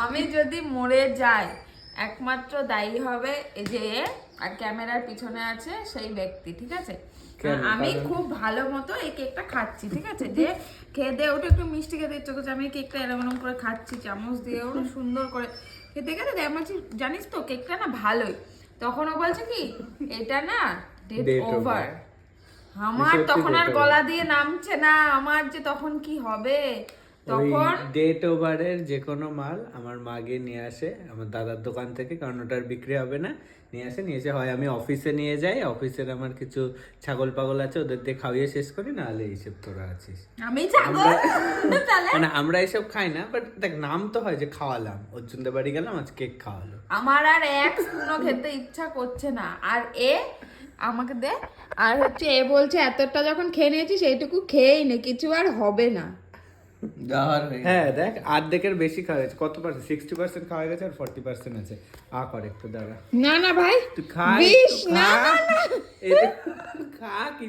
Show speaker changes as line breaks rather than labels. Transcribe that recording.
আমি যদি মরে যাই একমাত্র দায়ী হবে এই যে আর ক্যামেরার পিছনে আছে সেই ব্যক্তি, ঠিক আছে? আমি খুব ভালো মতো এই কেকটা খাচ্ছি, ঠিক আছে? যে খেয়ে দিয়ে ওটা একটু মিষ্টি খেতে ইচ্ছে করছে, আমি কেকটা এরকম করে খাচ্ছি চামচ দিয়ে, ওটা সুন্দর করে খেতে খেতে আমি বলছি জানিস তো কেকটা না ভালোই। তখন ও বলছে কি এটা না ডেট ওভার। আমার তখন আর গলা দিয়ে নামছে না, আমার যে তখন কি হবে। তখন
ডেট ওভারের যে কোনো মাল আমার মা গিয়ে নিয়ে আসে আমার দাদার দোকান থেকে, কারণ ওটার বিক্রি হবে না। নিয়ে এসে হয় আমি অফিসে নিয়ে যাই, অফিসের আমার কিছু ছাগল পাগল আছে ওদের দিয়ে খাওয়িয়ে শেষ করি, না হলে এইসব তোরা আছিস।
আমি ছাগল
মানে আমরা এইসব খাই না, বাট দেখ নাম তো হয় যে খাওয়ালাম, অর্জুনদের বাড়ি গেলাম আজ কেক খাওয়ালো।
আমার আর এক স্পুনও খেতে ইচ্ছা করছে না, আর এ আমাকে দে, আর হচ্ছে এ বলছে এতটা যখন খেয়ে নিয়েছিস এইটুকু খেয়েই নে, কিছু আর হবে না।
হ্যাঁ দেখ অর্ধেকের বেশি খাওয়া গেছে, কত পার্সেন্ট? 60% খাওয়া গেছে আর 40% আছে। কর একটু দাঁড়া,
না না ভাই
তুই খা,
বিষ, না
খা,
না না
খা।